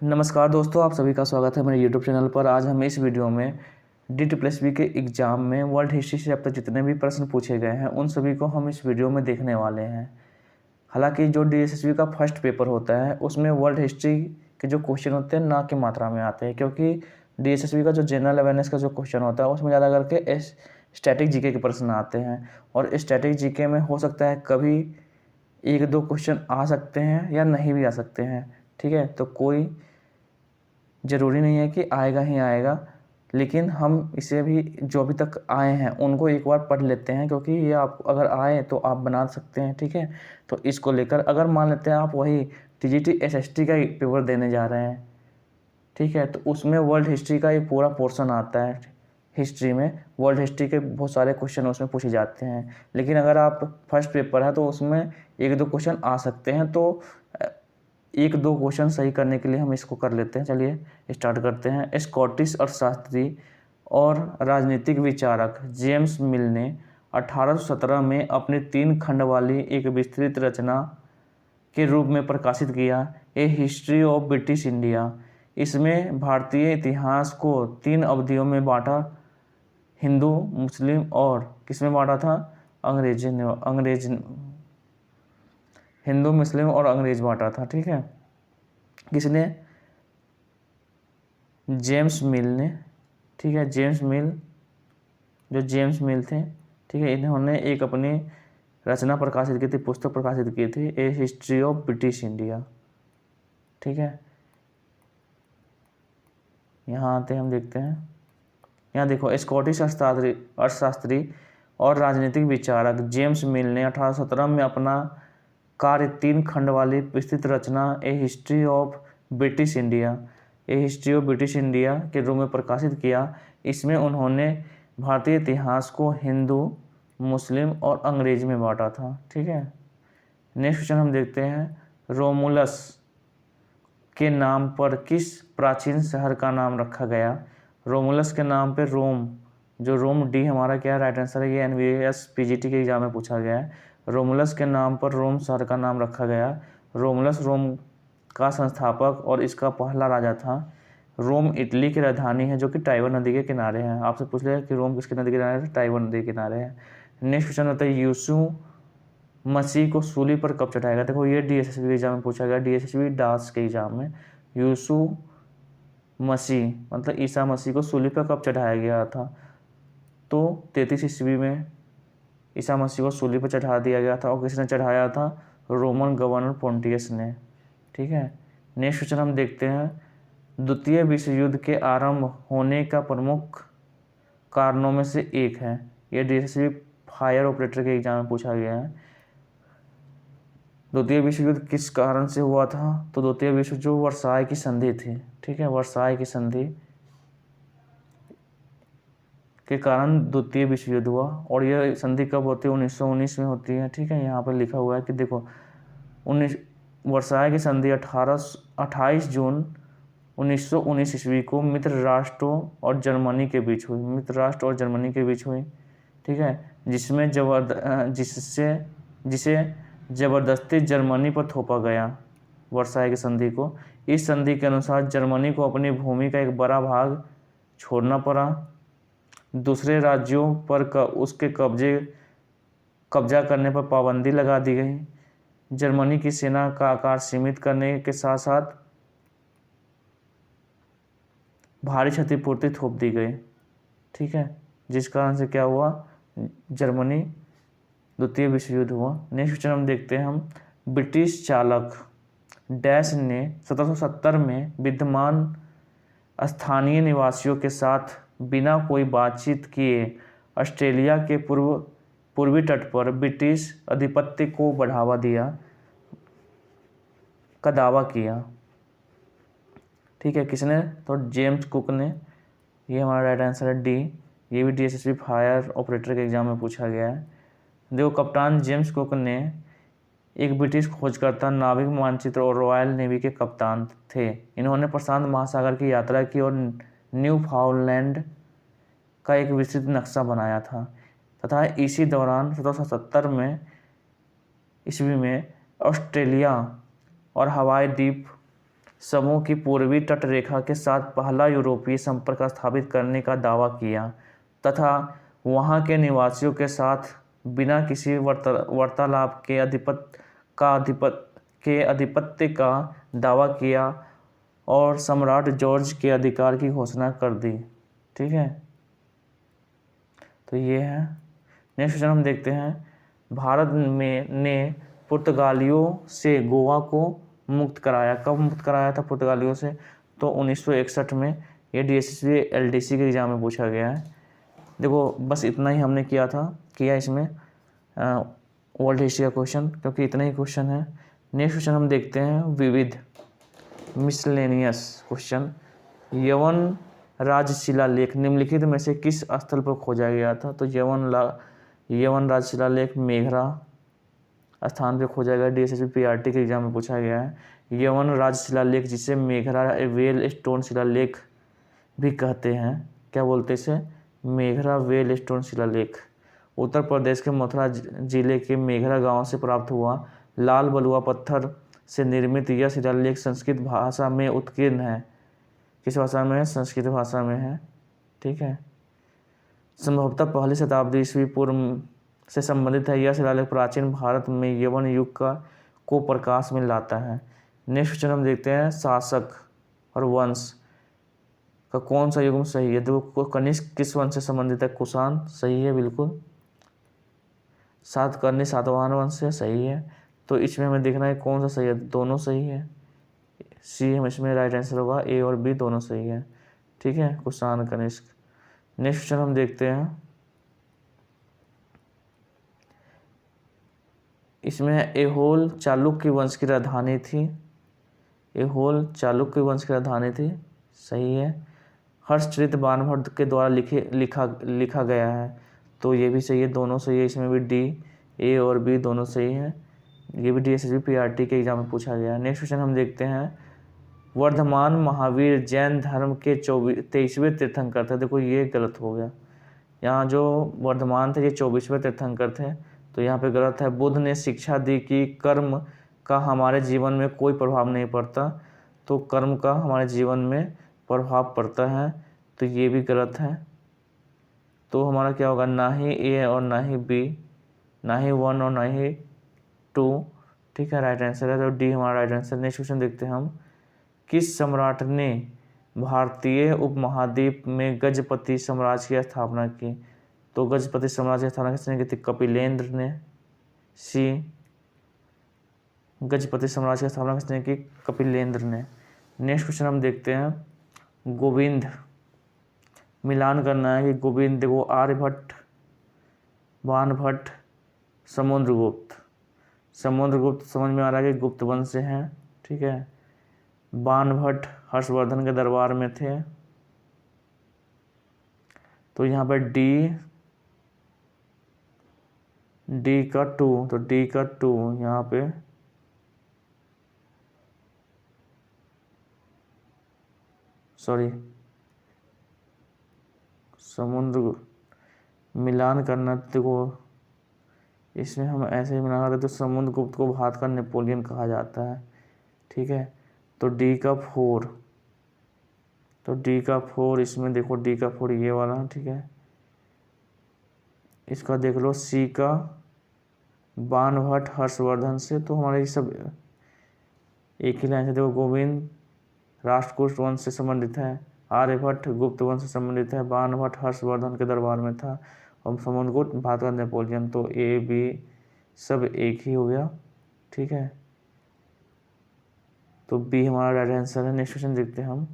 नमस्कार दोस्तों, आप सभी का स्वागत है मेरे YouTube चैनल पर। आज हम इस वीडियो में DTPSB के एग्ज़ाम में वर्ल्ड हिस्ट्री से अब तक जितने भी प्रश्न पूछे गए हैं उन सभी को हम इस वीडियो में देखने वाले हैं। हालांकि जो DSSB का फर्स्ट पेपर होता है उसमें वर्ल्ड हिस्ट्री के जो क्वेश्चन होते हैं ना की मात्रा में आते हैं, क्योंकि DSSB का जो जनरल अवेयरनेस का जो क्वेश्चन होता है उसमें ज़्यादा करके स्टैटिक जीके के प्रश्न आते हैं। और स्टैटिक जीके में हो सकता है कभी एक दो क्वेश्चन आ सकते हैं या नहीं भी आ सकते हैं। ठीक है, तो कोई ज़रूरी नहीं है कि आएगा ही आएगा, लेकिन हम इसे भी जो अभी तक आए हैं उनको एक बार पढ़ लेते हैं, क्योंकि ये आप अगर आए तो आप बना सकते हैं। ठीक है, तो इसको लेकर अगर मान लेते हैं आप वही TGT SST का ही पेपर देने जा रहे हैं, ठीक है, तो उसमें वर्ल्ड हिस्ट्री का एक पूरा पोर्शन आता है। हिस्ट्री में वर्ल्ड हिस्ट्री के बहुत सारे क्वेश्चन उसमें पूछे जाते हैं, लेकिन अगर आप फर्स्ट पेपर है तो उसमें एक दो क्वेश्चन आ सकते हैं। तो एक दो क्वेश्चन सही करने के लिए हम इसको कर लेते हैं। चलिए स्टार्ट करते हैं। स्कॉटिश अर्थशास्त्री और राजनीतिक विचारक जेम्स मिल ने 1817 में अपनी 3 खंड वाली एक विस्तृत रचना के रूप में प्रकाशित किया, ए हिस्ट्री ऑफ ब्रिटिश इंडिया। इसमें भारतीय इतिहास को 3 अवधियों में बांटा, हिंदू, मुस्लिम और किसमें बांटा था? अंग्रेज, हिंदू, मुस्लिम और अंग्रेज बांटा था। ठीक है, किसने? जेम्स मिल ने। ठीक है, जेम्स मिल, जो जेम्स मिल थे, ठीक है, इन्होंने एक अपनी रचना प्रकाशित की थी, पुस्तक प्रकाशित की थी, ए हिस्ट्री ऑफ ब्रिटिश इंडिया। ठीक है, यहाँ आते हैं, हम देखते हैं। यहाँ देखो, स्कॉटिश अर्थशास्त्री और राजनीतिक विचारक जेम्स मिल ने 1817 में अपना कार्य 3 खंड वाली विस्तृत रचना a history of British India, a history of British India के रूप में प्रकाशित किया। इसमें उन्होंने भारतीय इतिहास को हिंदू, मुस्लिम और अंग्रेज में बांटा था। ठीक है, नेक्स्ट क्वेश्चन हम देखते हैं। रोमुलस के नाम पर किस प्राचीन शहर का नाम रखा गया? रोमुलस के नाम पे रोम, जो रोम डी हमारा क्या है? राइट आंसर है। ये NVS PGT के एग्जाम में पूछा गया है। रोमुलस के नाम पर रोम शहर का नाम रखा गया। रोमुलस रोम का संस्थापक और इसका पहला राजा था। रोम इटली की राजधानी है, जो कि टाइबर नदी के किनारे है। आपसे पूछ लिया कि रोम किसके नदी के किनारे है? टाइबर नदी के किनारे है। नेक्स्ट क्वेश्चन होता है, यीशु मसीह को सूली पर कब चढ़ाया गया? देखो, ये DSSB के एग्जाम में पूछा गया, DSSB दास के एग्जाम में। यीशु मसीह मतलब ईसा मसीह को सूली पर कब चढ़ाया गया था? तो 33 ईस्वी में ईसा मसीह को सूली पर चढ़ा दिया गया था। और किसने चढ़ाया था? रोमन गवर्नर पोंटियस ने। ठीक है, नेक्स्ट क्वेश्चन हम देखते हैं। द्वितीय विश्व युद्ध के आरंभ होने का प्रमुख कारणों में से एक है। यह DSSB फायर ऑपरेटर के एग्जाम में पूछा गया है। द्वितीय विश्व युद्ध किस कारण से हुआ था? तो द्वितीय विश्व जो वर्साय की संधि थी, ठीक है, वर्साय की संधि के कारण द्वितीय विश्व युद्ध हुआ। और यह संधि कब होती है? 1919 में होती है। ठीक है, यहाँ पर लिखा हुआ है कि देखो, वर्साय की संधि 28 जून 1919 ईस्वी को मित्र राष्ट्रों और जर्मनी के बीच हुई। मित्र राष्ट्र और जर्मनी के बीच हुई। ठीक है, जिसे जबरदस्ती जर्मनी पर थोपा गया, वर्साय की संधि को। इस संधि के अनुसार जर्मनी को अपनी भूमि का एक बड़ा भाग छोड़ना पड़ा। दूसरे राज्यों पर उसके कब्जा करने पर पाबंदी लगा दी गई। जर्मनी की सेना का आकार सीमित करने के साथ साथ भारी क्षतिपूर्ति थोप दी गई। ठीक है, जिस कारण से क्या हुआ? जर्मनी द्वितीय विश्व युद्ध हुआ। नेक्स्ट क्वेश्चन हम देखते हैं। हम ब्रिटिश चालक डैश ने 1770 में विद्यमान स्थानीय निवासियों के साथ बिना कोई बातचीत किए ऑस्ट्रेलिया के पूर्वी तट पर ब्रिटिश आधिपत्य को बढ़ावा दिया का दावा किया। ठीक है, किसने? तो जेम्स कुक ने। ये हमारा राइट आंसर है डी। ये भी DSSB फायर ऑपरेटर के एग्जाम में पूछा गया है। देखो, कप्तान जेम्स कुक ने एक ब्रिटिश खोजकर्ता, नाविक, मानचित्र और रॉयल नेवी के कप्तान थे। इन्होंने प्रशांत महासागर की यात्रा की और न्यू फाउंडलैंड का एक विस्तृत नक्शा बनाया था तथा इसी दौरान 1770 ईस्वी में ऑस्ट्रेलिया और हवाई द्वीप समूह की पूर्वी तट रेखा के साथ पहला यूरोपीय संपर्क स्थापित करने का दावा किया तथा वहां के निवासियों के साथ बिना किसी वार्तालाप के आधिपत्य का दावा किया और सम्राट जॉर्ज के अधिकार की घोषणा कर दी। ठीक है, तो ये है। नेक्स्ट क्वेश्चन हम देखते हैं, भारत में ने पुर्तगालियों से गोवा को मुक्त कराया। कब मुक्त कराया था पुर्तगालियों से? तो 1961 में। ये DSSB LDC के एग्जाम में पूछा गया है। देखो बस इतना ही हमने किया इसमें वर्ल्ड हिस्ट्री का क्वेश्चन, क्योंकि इतना ही क्वेश्चन है। नेक्स्ट क्वेश्चन हम देखते हैं, विविध मिसलेनियस क्वेश्चन। यवन राज शिलालेख निम्नलिखित में से किस स्थल पर खोजा गया था? तो यवन राज शिलालेख मेघरा स्थान पे खोजा गया। DSSB PRT के एग्जाम में पूछा गया है। यवन राज शिलालेख, जिसे मेघरा वेल स्टोन शिलालेख भी कहते हैं, क्या बोलते इसे? मेघरा वेल स्टोन शिलालेख, उत्तर प्रदेश के मथुरा जिले के मेघरा गांव से प्राप्त हुआ। लाल बलुआ पत्थर से निर्मित यह शिलालेख संस्कृत भाषा में उत्कीर्ण है। किस भाषा में है? संस्कृत भाषा में है। ठीक है, संभवतः पहली शताब्दी ईस्वी पूर्व से संबंधित है। यह शिलालेख प्राचीन भारत में यवन युग को प्रकाश में लाता है। नेक्स्ट क्वेश्चन हम देखते हैं, शासक और वंश का कौन सा युग्म सही है? तो कनिष्क किस वंश से संबंधित है? कुषाण, सही है बिल्कुल। सातकर्णी सातवाहन वंश से, सही है। तो इसमें हमें देखना है कौन सा सही है। दोनों सही है, सी हम इसमें राइट आंसर होगा। ए और बी दोनों सही है। ठीक है, कुषाण कनिष्क। नेक्स्ट क्वेश्चन हम देखते हैं, इसमें एहोल चालुक्य वंश की राजधानी थी। एहोल चालुक्य वंश की राजधानी थी, सही है। हर्षचरित बाणभट्ट के द्वारा लिखा गया है, तो ये भी सही है, दोनों सही है। इसमें भी डी, ए और बी दोनों सही है। ये भी DSSB PRT के एग्जाम में पूछा गया है। नेक्स्ट क्वेश्चन हम देखते हैं, वर्धमान महावीर जैन धर्म के 23वें तीर्थंकर थे। देखो ये गलत हो गया, यहाँ जो वर्धमान थे ये 24वें तीर्थंकर थे, तो यहाँ पे गलत है। बुद्ध ने शिक्षा दी कि कर्म का हमारे जीवन में कोई प्रभाव नहीं पड़ता, तो कर्म का हमारे जीवन में प्रभाव पड़ता है, तो ये भी गलत है। तो हमारा क्या होगा? ना ही ए और ना ही बी, ना ही 1 और ना ही 2। ठीक है, राइट आंसर है, तो डी हमारा राइट आंसर। नेक्स्ट क्वेश्चन देखते हैं हम, किस सम्राट ने भारतीय उपमहाद्वीप में गजपति साम्राज्य की स्थापना की? तो गजपति साम्राज्य की स्थापना किसने की थी? कपिलेंद्र ने, सी। गजपति साम्राज्य की स्थापना किसने की? कपिलेंद्र ने। नेक्स्ट क्वेश्चन हम देखते हैं, गोविंद, मिलान करना है कि गोविंद, देखो आर्यभट्ट, बाणभट्ट, समुद्रगुप्त। समुद्रगुप्त समझ में आ रहा है कि गुप्त वंश से हैं। ठीक है, बाणभट्ट हर्षवर्धन के दरबार में थे, तो यहाँ पर डी का 2, तो डी का 2 यहाँ पे समुद्र मिलान करना। देखो इसमें हम ऐसे ही मिलान करते तो समुद्रगुप्त को भारत का नेपोलियन कहा जाता है। ठीक है, तो डी का 4, तो डी का 4 इसमें देखो, डी का 4 ये वाला। ठीक है, इसका देख लो, सी का बाणभट्ट हर्षवर्धन से, तो हमारे ये सब एक ही लाइन से। देखो गोविंद राष्ट्रकूट वंश से संबंधित है, आर्यभट्ट गुप्त वंश से संबंधित है, बाणभट्ट हर्षवर्धन के दरबार में था, और समुद्रगुप्त भारत का नेपोलियन, तो ए बी सब एक ही हो गया। ठीक है, तो बी हमारा राइट आंसर है। नेक्स्ट क्वेश्चन देखते हैं हम,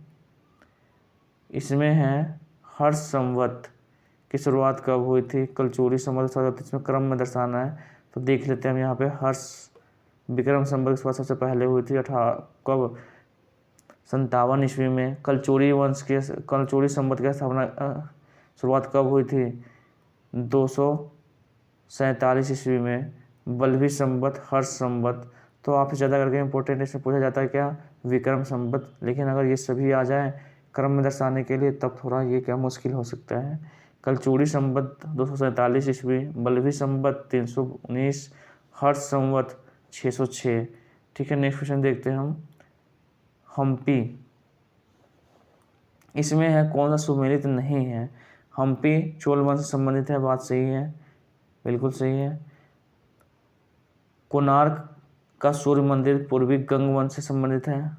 इसमें है हर्ष संवत की शुरुआत कब हुई थी? कलचूरी संवत, इसमें क्रम में दर्शाना है, तो देख लेते हैं हम यहाँ पे। हर्ष विक्रम संवत की शुरुआत सबसे पहले हुई थी कब? 57 ईस्वी में। कलचूरी संवत की स्थापना शुरुआत कब हुई थी? 247 ईस्वी में। बल्लभी संवत, हर्ष संवत, तो आपसे ज़्यादा करके इंपॉर्टेंट इसमें पूछा जाता है क्या? विक्रम संवत। लेकिन अगर ये सभी आ जाए क्रम में दर्शाने के लिए, तब थोड़ा ये क्या मुश्किल हो सकता है। कलचूरी संवत 247 ईस्वी, बल्लभी संवत 319, हर्ष संवत 606। ठीक है, नेक्स्ट क्वेश्चन देखते हैं हम, हम्पी, इसमें है कौन सा सुमेलित नहीं है? हम्पी चोल वंश से संबंधित है, बात सही है, बिल्कुल सही है। कोणार्क का सूर्य मंदिर पूर्वी गंग वंश से संबंधित है,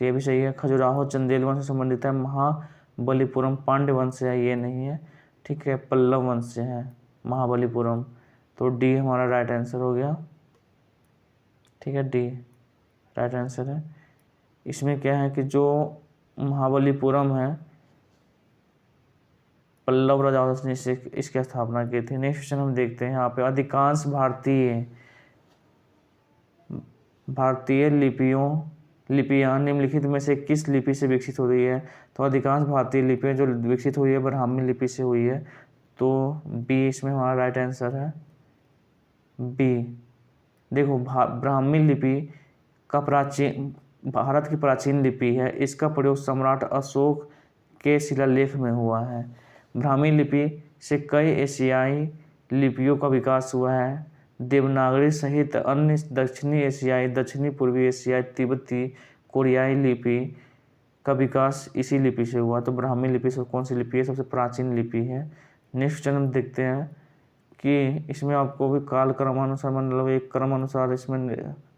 ये भी सही है। खजुराहो चंदेल वंश से संबंधित है। महाबलीपुरम पांड्य वंश से है, ये नहीं है, ठीक है, पल्लव वंश से है महाबलीपुरम। तो डी हमारा राइट आंसर हो गया, ठीक है, डी राइट आंसर है। इसमें क्या है कि जो महाबलीपुरम है, पल्लव राजाओं ने इसकी स्थापना की थी। नेक्स्ट क्वेश्चन हम देखते हैं यहाँ पे, अधिकांश भारतीय लिपियां निम्नलिखित में से किस लिपि से विकसित हो रही है? तो अधिकांश भारतीय लिपियां जो विकसित हुई है ब्राह्मी लिपि से हुई है, तो बी इसमें हमारा राइट आंसर है, बी। देखो ब्राह्मी लिपि का भारत की प्राचीन लिपि है, इसका प्रयोग सम्राट अशोक के शिलालेख में हुआ है। ब्राह्मी लिपि से कई एशियाई लिपियों का विकास हुआ है। देवनागरी सहित अन्य दक्षिणी एशियाई, दक्षिणी पूर्वी एशियाई, तिब्बती, कोरियाई लिपि का विकास इसी लिपि से हुआ। तो ब्राह्मी लिपि से कौन सी लिपि है? सबसे प्राचीन लिपि है। नेक्स्ट क्वेश्चन हम देखते हैं कि इसमें आपको भी काल क्रमानुसार, मतलब एक क्रम अनुसार इसमें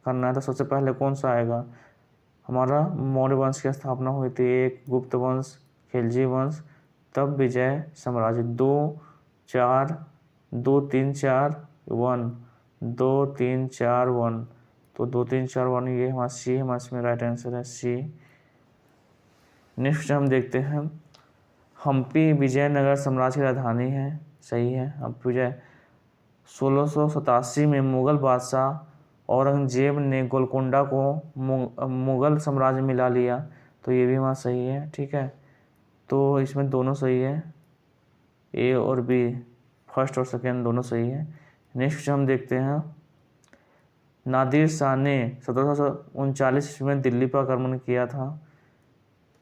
करना है। तो सबसे पहले कौन सा आएगा? हमारा मौर्य वंश की स्थापना हुई थी, एक गुप्त वंश, खिलजी वंश, तब विजय साम्राज्य। 2 4 2 3 4 1 2 3 4 1, तो 2 3 4 1 ये हमारा सी, हमारा इसमें राइट आंसर है, सी। नेक्स्ट हम देखते हैं, हम्पी विजयनगर साम्राज्य की राजधानी है, सही है। हम्पी विजय 1687 में मुगल बादशाह औरंगजेब ने गोलकोंडा को मुगल साम्राज्य में मिला लिया, तो ये भी हमारा सही है, ठीक है। तो इसमें दोनों सही है, ए और बी, फर्स्ट और सेकेंड दोनों सही है। नेक्स्ट हम देखते हैं, नादिर शाह ने 1739 में दिल्ली पर आक्रमण किया था,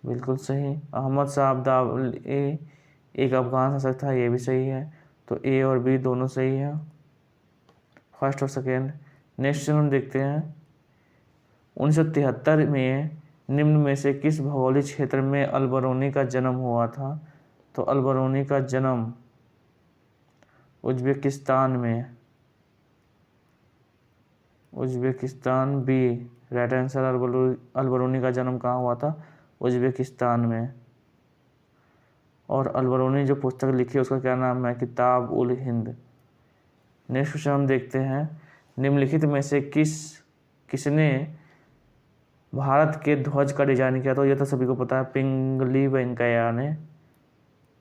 बिल्कुल सही। अहमद शाह अब्दाली एक अफगान शासक था, ये भी सही है। तो ए और बी दोनों सही है, फर्स्ट और सेकेंड। नेक्स्ट हम देखते हैं, 1973 में निम्न में से किस भौगोलिक क्षेत्र में अलबरूनी का जन्म हुआ था? तो अलबरूनी का जन्म उज्बेकिस्तान में, Uzbekistan, B right answer. Alberuni का जन्म कहाँ हुआ था? उज्बेकिस्तान में। और अलबरूनी जो पुस्तक लिखी है उसका क्या नाम है? किताब उल हिंद। नेक्स्ट क्वेश्चन हम देखते हैं, निम्नलिखित में से किसने भारत के ध्वज का डिजाइन किया? तो ये तो सभी को पता है, पिंगली वेंकैया ने,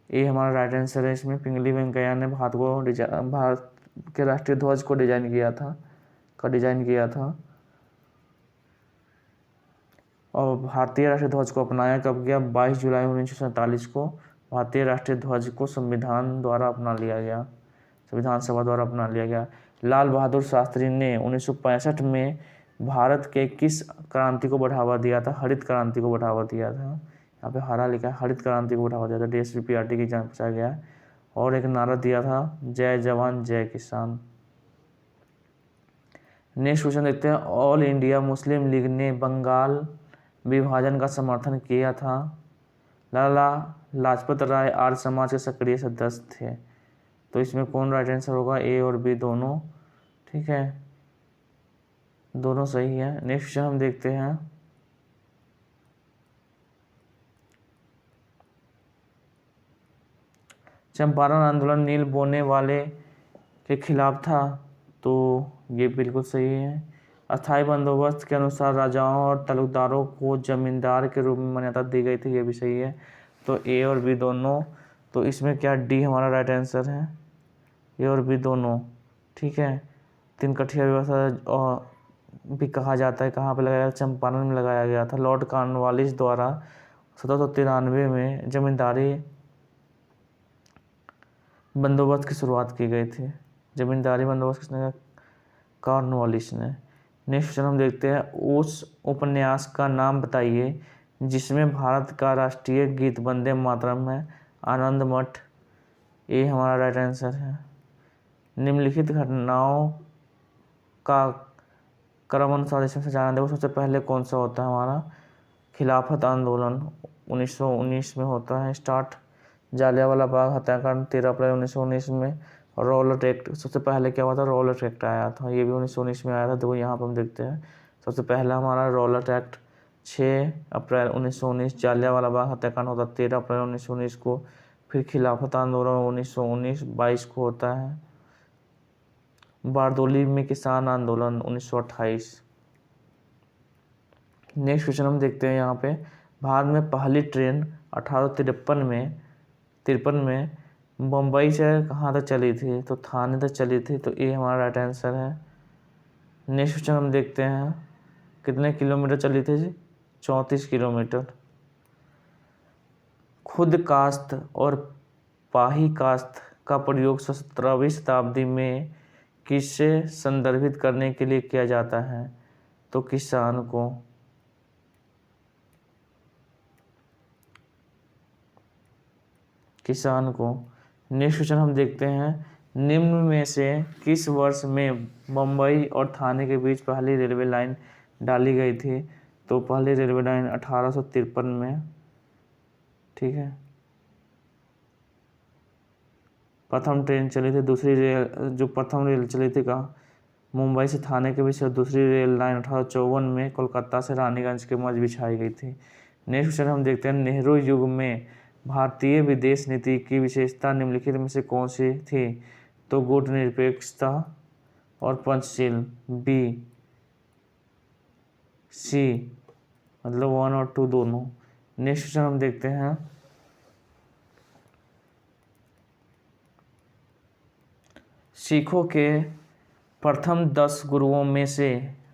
ये हमारा राइट आंसर है। इसमें पिंगली वेंकैया ने भारत के राष्ट्रीय ध्वज को डिजाइन किया था। और भारतीय राष्ट्रीय ध्वज को अपनाया कब गया? 22 जुलाई 1947 को भारतीय राष्ट्रीय ध्वज को संविधान सभा द्वारा अपना लिया गया। लाल बहादुर शास्त्री ने 1965 में भारत के किस क्रांति को बढ़ावा दिया था? हरित क्रांति को बढ़ावा दिया था, यहाँ पे हरा लिखा है, हरित क्रांति को बढ़ावा दिया था, DSP-PRT की एग्जाम पूछा गया। और एक नारा दिया था, जय जवान जय किसान। नेक्स्ट क्वेश्चन देखते हैं, ऑल इंडिया मुस्लिम लीग ने बंगाल विभाजन का समर्थन किया था। लाला लाजपत राय आर्य समाज के सक्रिय सदस्य थे, तो इसमें कौन राइट आंसर होगा? ए और बी दोनों, ठीक है, दोनों सही है। नेक्स्ट हम देखते हैं, चंपारण आंदोलन नील बोने वाले के खिलाफ था, तो ये बिल्कुल सही है। अस्थायी बंदोबस्त के अनुसार राजाओं और तालुकदारों को जमींदार के रूप में मान्यता दी गई थी, ये भी सही है। तो ए और बी दोनों, तो इसमें क्या डी हमारा राइट आंसर है, ए और बी दोनों, ठीक है। तिनकठिया व्यवस्था भी कहा जाता है, कहाँ पे लगाया? चंपारण में लगाया गया था। लॉर्ड कॉर्नवालिस द्वारा 1793 में जमींदारी बंदोबस्त की शुरुआत की गई थी। जमींदारी बंदोबस्त किसने किया? कॉर्नवालिस ने। नेक्स्ट हम देखते हैं, उस उपन्यास का नाम बताइए जिसमें भारत का राष्ट्रीय गीत वंदे मातरम है। आनंद मठ, ये हमारा राइट आंसर है। निम्नलिखित घटनाओं का क्रम अनुसार इसमें से जाना देखो, सबसे पहले कौन सा होता है हमारा? खिलाफत आंदोलन 1919 में होता है स्टार्ट। जालियांवाला बाग हत्याकांड 13 अप्रैल 1919 में। रॉलेट एक्ट सबसे पहले क्या हुआ था, रॉलेट एक्ट आया था, ये भी 1919 में आया था। देखो यहाँ पर हम देखते हैं सबसे पहला हमारा रॉलेट एक्ट 6 अप्रैल 1919। जालियांवाला बाग हत्याकांड होता है 13 अप्रैल 1919 को। फिर खिलाफत आंदोलन 1919-22 को होता है। बारदोली में किसान आंदोलन 1928। नेक्स्ट क्वेश्चन हम देखते हैं यहाँ पे, भारत में पहली ट्रेन 1853 में मुंबई से कहाँ तक चली थी, तो थाने तक चली थी, तो ये हमारा राइट आंसर है। नेक्स्ट क्वेश्चन हम देखते हैं, कितने किलोमीटर चली थी जी, 34 किलोमीटर। खुद कास्त और पाही कास्त का प्रयोग 17वीं शताब्दी में किससे संदर्भित करने के लिए किया जाता है, तो किसान को। नेक्स्ट क्वेश्चन हम देखते हैं, निम्न में से किस वर्ष में मुंबई और थाने के बीच पहली रेलवे लाइन डाली गई थी, तो पहली रेलवे लाइन 1853 में, ठीक है। प्रथम ट्रेन चली थी, दूसरी रेल जो प्रथम रेल चली थी कहाँ, मुंबई से थाने के बीच, दूसरी रेल लाइन 1854 में कोलकाता से रानीगंज के मध्य बिछाई गई थी। नेक्स्ट क्वेश्चन हम देखते हैं, नेहरू युग में भारतीय विदेश नीति की विशेषता निम्नलिखित में से कौन सी थी, तो गुटनिरपेक्षता और पंचशील। बी, सी, मतलब 1 और 2 दोनों। नेक्स्ट क्वेश्चन हम देखते हैं, सिखों के प्रथम 10 गुरुओं में से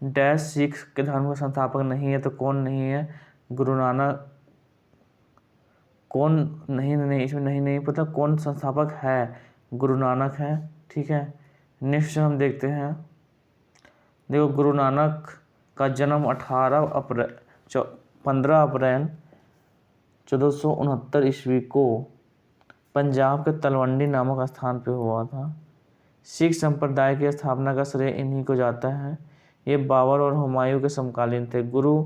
डैश सिख के धर्म का संस्थापक नहीं है, तो कौन नहीं है, गुरु नानक। कौन नहीं इसमें नहीं पता कौन संस्थापक है, गुरु नानक है, ठीक है। नेक्स्ट हम देखते हैं, देखो गुरु नानक का जन्म 15 अप्रैल 1469 ईस्वी को पंजाब के तलवंडी नामक स्थान पे हुआ था। सिख संप्रदाय की स्थापना का श्रेय इन्हीं को जाता है। ये बाबर और हुमायूं के समकालीन थे। गुरु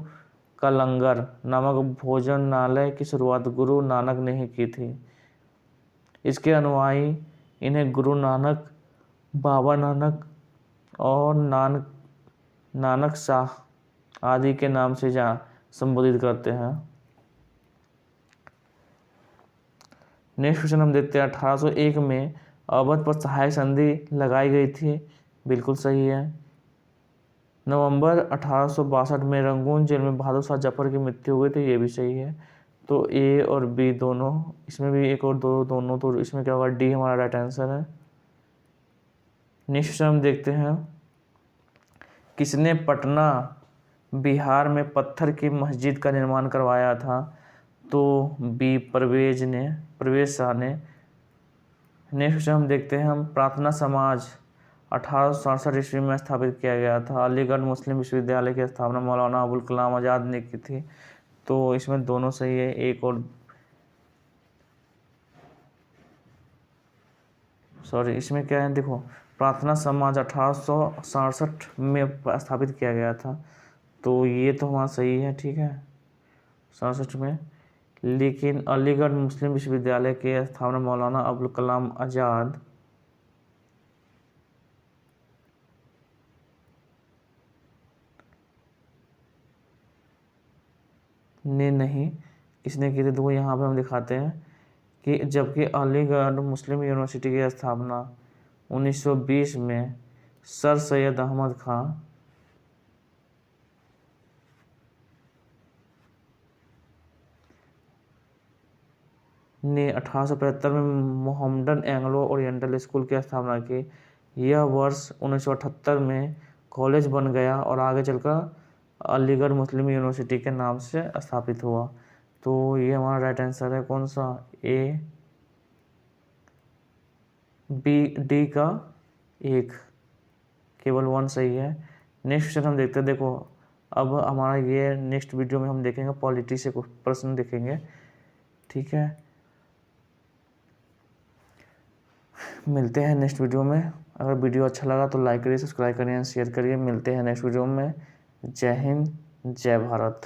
का लंगर नामक भोजनालय की शुरुआत गुरु नानक ने ही की थी। इसके अनुयायी इन्हें गुरु नानक, बाबा नानक और नानक शाह आदि के नाम से संबोधित करते हैं। नेक्स्ट क्वेश्चन हम देखते हैं, 1801 में अवध पर सहायक संधि लगाई गई थी, बिल्कुल सही है। नवंबर 1862 में रंगून जेल में बहादुर शाह जफर की मृत्यु हुई थी, ये भी सही है। तो ए और बी दोनों, इसमें भी एक और दो दोनों, तो इसमें क्या होगा, डी हमारा राइट आंसर है। नेक्स्ट हम देखते हैं, किसने पटना बिहार में पत्थर की मस्जिद का निर्माण करवाया था, तो बी परवेज शाह ने। नेक्स्ट हम देखते हैं, हम प्रार्थना समाज 1867 ईस्वी में स्थापित किया गया था। अलीगढ़ मुस्लिम विश्वविद्यालय की स्थापना मौलाना अबुल कलाम आज़ाद ने की थी, तो इसमें दोनों सही है, एक और इसमें क्या है, देखो प्रार्थना समाज 1867 में स्थापित किया गया था, तो ये तो हमारा सही है, ठीक है, 67 में। लेकिन अलीगढ़ मुस्लिम विश्वविद्यालय के स्थापना मौलाना अबुल कलाम आज़ाद ने नहीं, किसने की थी, तो यहाँ पे हम दिखाते हैं कि जबकि अलीगढ़ मुस्लिम यूनिवर्सिटी की स्थापना 1920 में सर सैयद अहमद खां ने 1875 में मोहम्मडन एंग्लो ओरिएंटल स्कूल की स्थापना की। यह वर्ष 1978 में कॉलेज बन गया और आगे चलकर अलीगढ़ मुस्लिम यूनिवर्सिटी के नाम से स्थापित हुआ। तो ये हमारा राइट आंसर है, कौन सा, ए, बी, डी का एक, केवल 1 सही है। नेक्स्ट क्वेश्चन हम देखते हैं, देखो अब हमारा ये नेक्स्ट वीडियो में हम देखेंगे पॉलिटी से कुछ प्रश्न देखेंगे, ठीक है। मिलते हैं नेक्स्ट वीडियो में। अगर वीडियो अच्छा लगा तो लाइक करिए, सब्सक्राइब करिए, शेयर करिए। मिलते हैं नेक्स्ट वीडियो में। जय हिंद, जय भारत।